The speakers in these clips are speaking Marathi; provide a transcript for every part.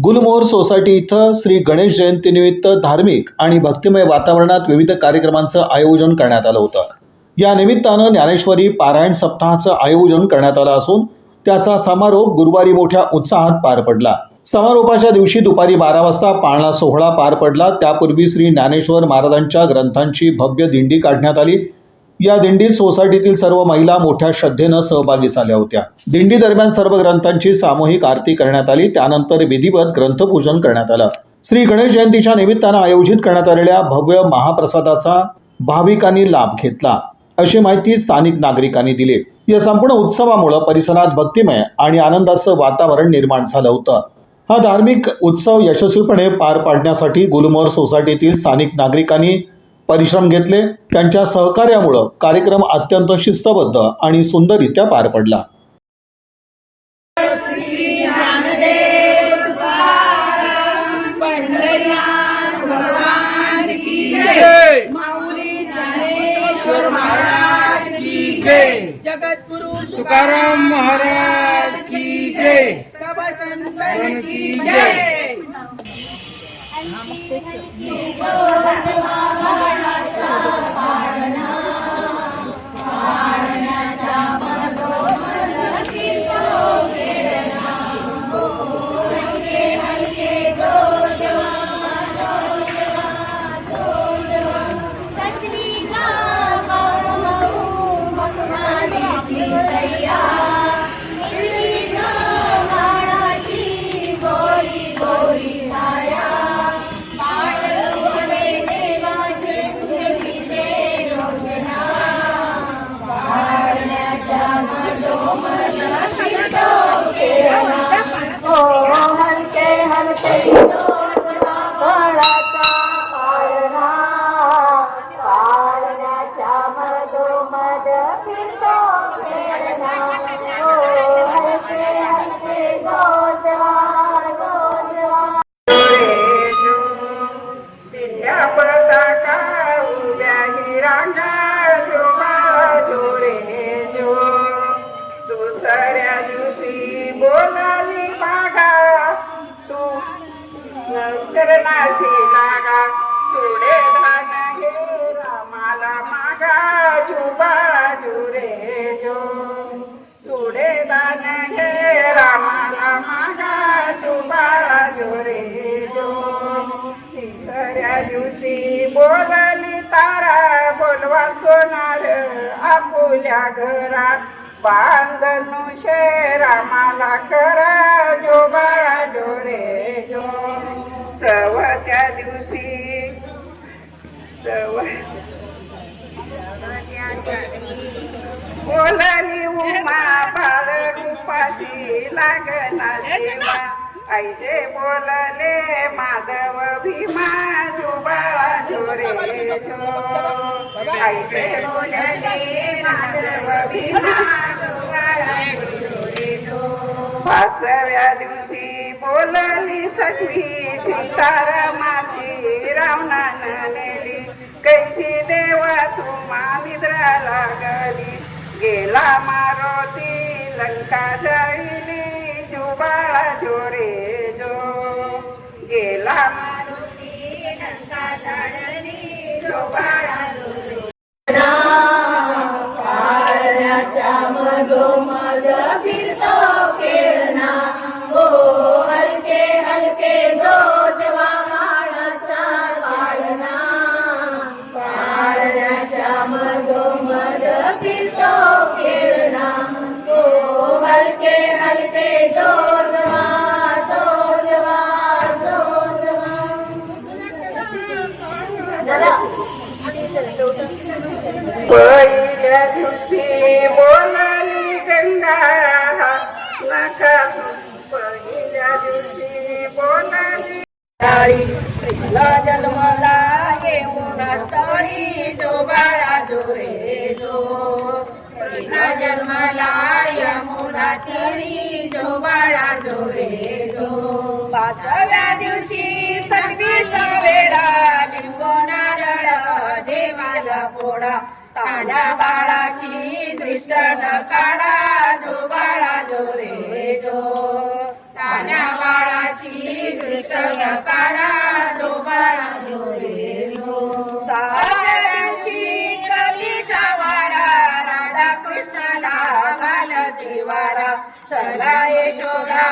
गुलमोहर सोसायटी इथं श्री गणेश जयंतीनिमित्त धार्मिक आणि भक्तिमय वातावरणात विविध कार्यक्रमांचं आयोजन करण्यात आलं होतं. या निमित्तानं ज्ञानेश्वरी पारायण सप्ताहाचं आयोजन करण्यात आलं असून त्याचा समारोप गुरुवारी मोठ्या उत्साहात पार पडला. समारोपाच्या दिवशी दुपारी 12 वाजता पाळणा सोहळा पार पडला. त्यापूर्वी श्री ज्ञानेश्वर महाराजांच्या ग्रंथांची भव्य दिंडी काढण्यात आली. या दिंडीत सोसायटीतील सर्व महिला मोठ्या श्रद्धेनं सहभागी झाल्या होत्या. दिंडी दरम्यान सर्व ग्रंथांची सामूहिक आरती करण्यात आली. त्यानंतर विधिवत ग्रंथपूजन करण्यात आलं. श्री गणेश जयंतीच्या निमित्तानं आयोजित करण्यात आलेल्या भव्य महाप्रसादाचा भाविकांनी लाभ घेतला, अशी माहिती स्थानिक नागरिकांनी दिली. या संपूर्ण उत्सवामुळे परिसरात भक्तिमय आणि आनंदाचं वातावरण निर्माण झालं होतं. हा धार्मिक उत्सव यशस्वीपणे पार पाडण्यासाठी गुलमोहर सोसायटीतील स्थानिक नागरिकांनी परिश्रम घेतले. त्यांच्या सहकार्यामुळे कार्यक्रम अत्यंत शिस्तबद्ध आणि सुंदररित्या पार पडला. जगद्गुरु तुकाराम महाराज की जय, सब संतन की जय. करनासी लागा तुडे धान हे रामाला मागा जुबा जुरे जो, तुडे धान हे रामाला मागा जुबा जुरे जो. तिसऱ्या दिवशी बोलली तारा बोलवा सोनार आपुल्या घरात बांधनु शे रामाला करा जो बाळा जोरे जो. सवत्या दिवशी बोलली उमा बाळ रूपाची लागना सेवा ऐसे बोलले माधव भीमा जो बाळा जोरे जो. ऐसे बोलले माधव भीमा जो बाळा जोरे जो. 5व्या दिवशी बोलली सखी सीतारामाची रावणानं नेली कैसी देवा तुम्हा निद्रा लागली गेला मारुती लंका जाळली जो बाळा जोरे जो. गेला मारुती लंका जाळली जो बाळा जोरे. पाळण्याच्या मधोमध फिरतो खेळणा हो हलके हलके जो जवा माळाचा पाळणा. पाळण्याच्या मधोमध फिरतो खेळणा हो हलके हलके जो जवा जो जवा जो जवा. पहिल्या दिवशी बोलली गंगा नका. पहिल्या दिवशी बोलली पहिला जन्मला येऊन तळी जो बाळा जोरे जो. पहिला जन्मला यमुना तीरी जो बाळा जोरे जो. 5व्या दिवशी सगळीचा वेळा लिंबू नारळ देवाला पोडा ताड्या बाळाची दृष्ट न काढा जो बाळा जोरे जो. लहान्या बाळाची दृष्ट काढा जो बाळा जो रे जो साऱ्यांची कलीचा वारा राधा कृष्णाला घालती वारा चला यशोदा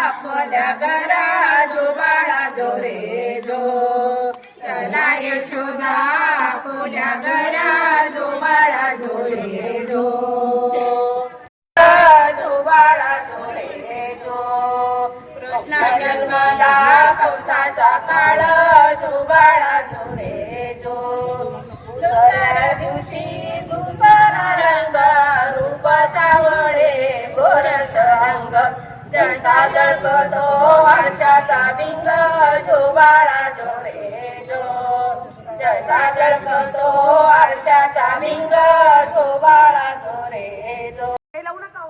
आपल्या घरा जो बाळा जो रे जो चला यशोदा आपल्या घरा जो बाळा जो रे जो जो बाळा जो रे जो कृष्ण जन्मला कंसाचा काळ जो बाळा जो रे जो दुसऱ्या दिवशी दुसरा रंग रूप सावळे गोरस अंग जसा जळकतो आरशाचा भिंग जो बाळा जो रे जो जसा जळकतो आरशाचा भिंग जो बाळा जो रे जो लावू नका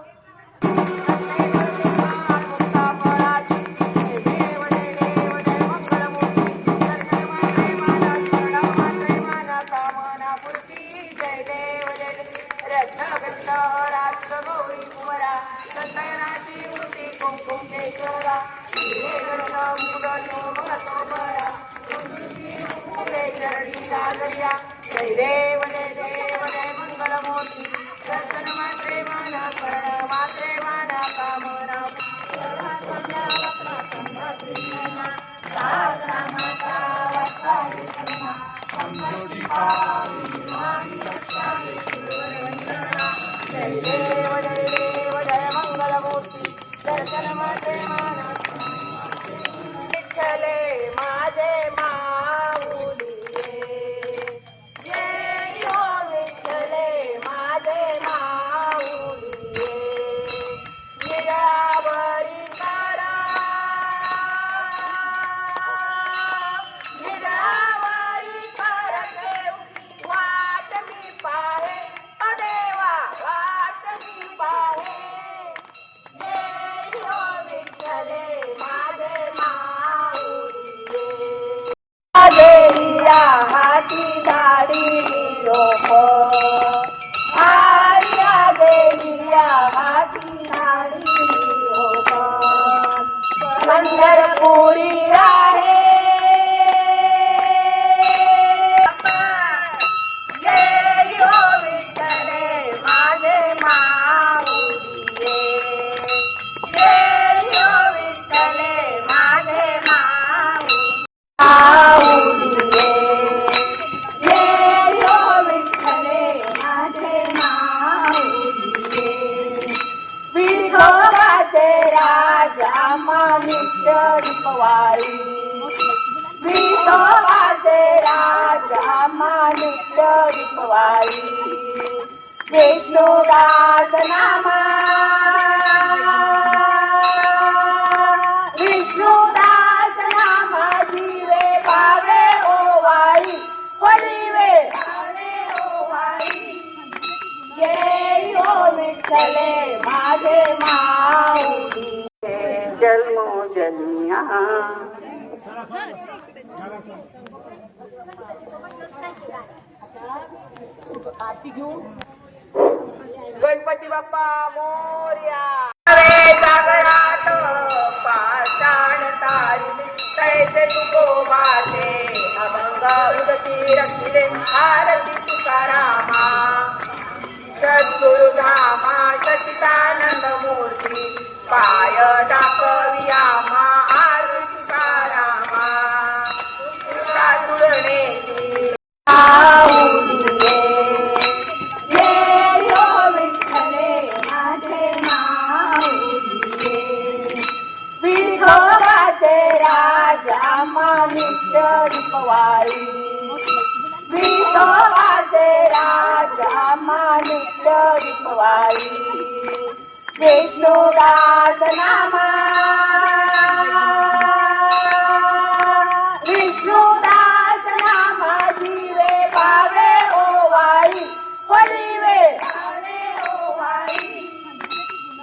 जय देव जय देव जय मंगलमूर्ती दर्शन मात्रे माना कर्ण मात्रे माना कामना जय देव जय मंगलमूर्ती दर्शन मात्रे माना विठ्ठले माझे माऊली हाती दाढी रोप आर्या गेलिया हाती दाढी रोप पंढरपुरी आहे जय हो विठ्ठले माझे माऊली जय हो विठ्ठले माझे माऊली नित्य रूपवाई विठोबाचे राजा नित्य रूपवाई विष्णुदास नामा विष्णुदास नामा जीवे भावे ओवाई पडिवे भावे ओवाई ये ओ विठ्ठले माझे माऊली जन्मोजन्या गणपती बाप्पा मोरया जागरात पाषाण तारी तळेचे तुकोबाचे अभंग उदती रखिले आरती तुकारामा सद्गुरुधामा सचिदानंद मूर्ती पाय दाखविया मा आरती तुकारामा जुळणे नित्य रूपवाई विठोबाचे राजा नित्य रूपवाई विष्णुदास नामा विष्णुदास नामा जीवे भावे ओवाई पडिवे भावे ओवाई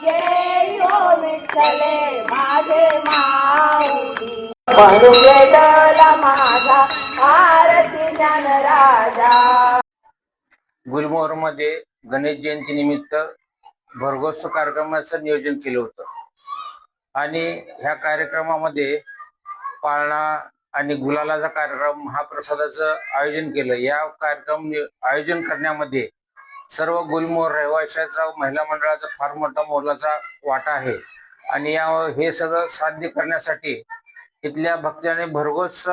ये ओ विठ्ठले माझे माऊली वेदला माझा आरती ज्ञान राजा गुलमोहर मध्ये गणेश जयंती निमित्त भरघोस कार्यक्रमाचं नियोजन केलं होतं. आणि ह्या कार्यक्रमामध्ये पाळणा आणि गुलालाचा कार्यक्रम महाप्रसादाचं आयोजन केलं. या कार्यक्रम आयोजन करण्यामध्ये सर्व गुलमोहर रहिवाशांचा महिला मंडळाचा फार मोठा मोलाचा वाटा आहे. आणि हे सगळं साध्य करण्यासाठी इथल्या भक्तांनी भरघोस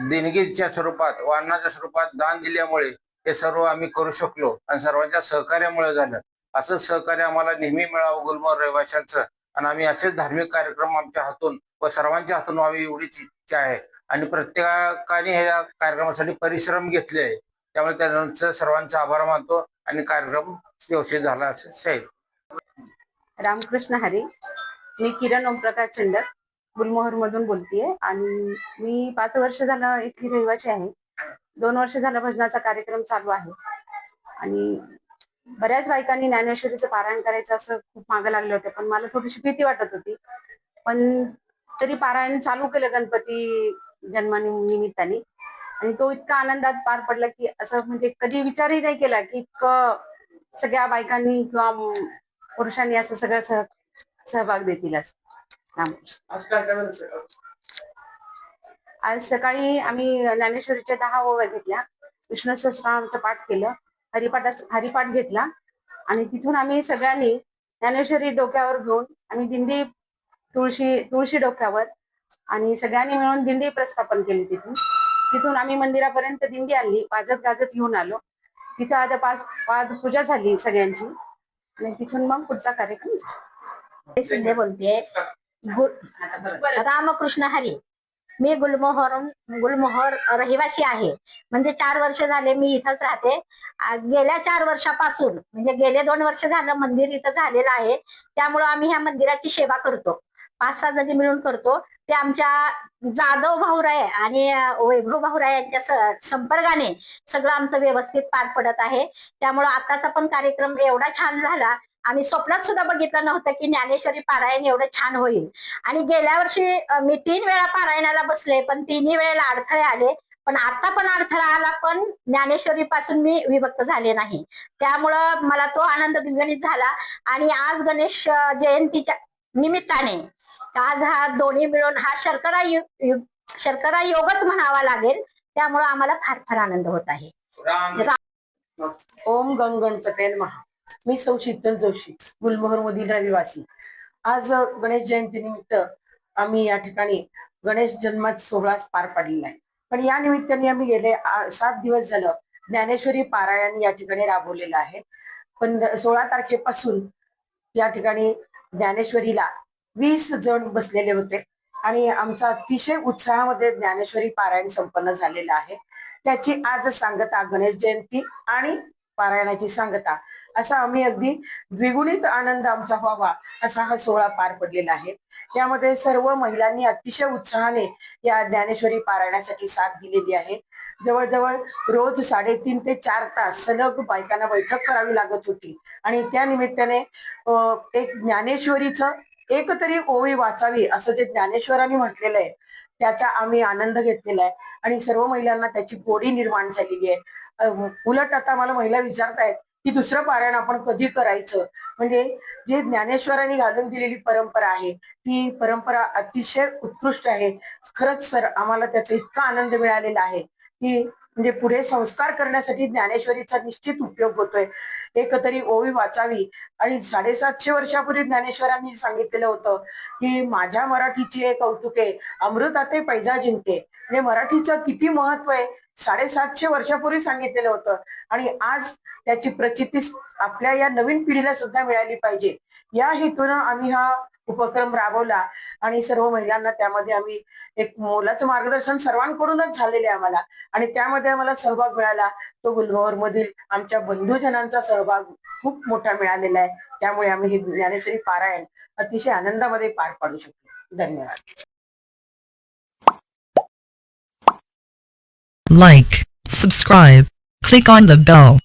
देणगीच्या स्वरूपात व अन्नाच्या स्वरूपात दान दिल्यामुळे हे सर्व आम्ही करू शकलो आणि सर्वांच्या सहकार्यामुळे झालं. असं सहकार्य आम्हाला नेहमी मिळावं गुलमोहर रहिवाशांचं आणि आम्ही असेच धार्मिक कार्यक्रम आमच्या हातून व सर्वांच्या हातून व्हावी एवढीच इच्छा आहे. आणि प्रत्येकाने या कार्यक्रमासाठी परिश्रम घेतले आहे. त्यामुळे त्यांचा सर्वांचा आभार मानतो आणि कार्यक्रम यशस्वी झाला असे शहीद. रामकृष्ण हरी. मी किरण ओमप्रकाश चंडक गुलमोहर मधून बोलतेय आणि मी 5 वर्ष झालं इथली रहिवासी आहे. 2 वर्ष झालं भजनाचा कार्यक्रम चालू आहे आणि बऱ्याच बायकांनी ज्ञानेश्वरीचं पारायण करायचं असं खूप मागं लागले होते, पण मला थोडीशी भीती वाटत होती. पण तरी पारायण चालू केलं गणपती जन्मानिमित्ताने आणि तो इतका आनंदात पार पडला की असं म्हणजे कधी विचारही नाही केला की इतकं सगळ्या बायकांनी किंवा पुरुषांनी असं सगळं सहभाग देतीलच. आज सकाळी आम्ही ज्ञानेश्वरीच्या 10 ओव्या घेतल्या, विष्णू सहस्रनामाचं पाठ केलं, हरिपाठ घेतला आणि तिथून आम्ही सगळ्यांनी ज्ञानेश्वरी डोक्यावर घेऊन आम्ही दिंडी तुळशी डोक्यावर आणि सगळ्यांनी मिळून दिंडी प्रस्थापन केली. तिथून आम्ही मंदिरापर्यंत दिंडी आणली, वाजत गाजत घेऊन आलो. तिथं आता पाद पूजा झाली सगळ्यांची आणि तिथून मग पुढचा कार्यक्रम झाला. शिंदे बोलते. रामकृष्ण हरी. मी गुलमोहर रहिवासी आहे. म्हणजे 4 वर्ष झाले मी इथंच राहते. गेल्या 4 वर्षापासून म्हणजे गेले 2 वर्ष झालं मंदिर इथं झालेलं आहे. त्यामुळं आम्ही ह्या मंदिराची सेवा करतो. 5-6 जणी मिळून करतो. ते आमच्या जाधव भाऊराय आणि वैभव भाऊराय यांच्या संपर्काने सगळं आमचं व्यवस्थित पार पडत आहे. त्यामुळं आताचा पण कार्यक्रम एवढा छान झाला. आम्ही स्वप्नात सुद्धा बघितलं नव्हतं की ज्ञानेश्वरी पारायण एवढं छान होईल. आणि गेल्या वर्षी मी 3 वेळा पारायणाला बसले, पण 3ही वेळेला अडथळे आले. पण आता पण अडथळा आला, पण ज्ञानेश्वरी पासून मी विभक्त झाले नाही. त्यामुळं मला तो आनंद द्विगुणित झाला. आणि आज गणेश जयंतीच्या निमित्ताने आज हा दोन्ही मिळून हा शर्करा योगच म्हणावा लागेल. त्यामुळं आम्हाला फार फार आनंद होत आहे. ओम गणगणपते नमः. मी सौ शीतल जोशी, गुलमोहर मधील रहिवासी. आज गणेश जयंती निमित्त आम्ही या ठिकाणी गणेश जन्मात सोहळा पार पाडलेला आहे. पण या निमित्ताने आम्ही गेले 7 दिवस झालं ज्ञानेश्वरी पारायण या ठिकाणी राबवलेलं आहे. पण 16 तारखेपासून या ठिकाणी ज्ञानेश्वरीला 20 जण बसलेले होते आणि आमचा अतिशय उत्साहामध्ये ज्ञानेश्वरी पारायण संपन्न झालेलं आहे. त्याची आज सांगता गणेश जयंती आणि पारायणाची सांगता असा आम्ही अगदी द्विगुणित आनंद आमचा व्हावा असा हा सोहळा पार पडलेला आहे. त्यामध्ये सर्व महिलांनी अतिशय उत्साहाने या ज्ञानेश्वरी पारायणासाठी साथ दिलेली आहे. जवळजवळ रोज 3.5 ते 4 तास सलग बायकांना बैठक करावी लागत होती आणि त्या निमित्ताने एक ज्ञानेश्वरीचं एक तरी ओवी वाचावी असं जे ज्ञानेश्वरांनी म्हटलेलं आहे त्याचा आम्ही आनंद घेतलेला आहे आणि सर्व महिलांना त्याची गोडी निर्माण झालेली आहे. उलट आता मला महिला विचारतायत की दुसरं पारायण आपण कधी करायचं. म्हणजे जे ज्ञानेश्वरांनी घालून दिलेली परंपरा आहे ती परंपरा अतिशय उत्कृष्ट आहे. खरंच सर आम्हाला त्याचा इतका आनंद मिळालेला आहे की म्हणजे पुढे संस्कार करण्यासाठी ज्ञानेश्वरीचा निश्चित उपयोग होतोय. एक तरी ओवी वाचावी. आणि 750 वर्षापूर्वी ज्ञानेश्वरांनी सांगितलेलं होतं की माझ्या मराठीची एक कौतुके अमृताते पैजा जिंके. म्हणजे मराठीचं किती महत्व आहे 750 वर्षापूर्वी सांगितलेलं होतं आणि आज त्याची प्रचिती आपल्या या नवीन पिढीला सुद्धा मिळाली पाहिजे या हेतून आम्ही हा उपक्रम राबवला आणि सर्व महिलांना त्यामध्ये आम्ही एक मोलाचं मार्गदर्शन सर्वांकडूनच झालेले आम्हाला आणि त्यामध्ये आम्हाला सहभाग मिळाला तो गुलमोहर मधील आमच्या बंधुजनांचा सहभाग खूप मोठा मिळालेला आहे. त्यामुळे आम्ही हे ज्ञानेश्वरी पारायण अतिशय आनंदामध्ये पार पाडू शकतो. धन्यवाद. Like, subscribe, click on the bell.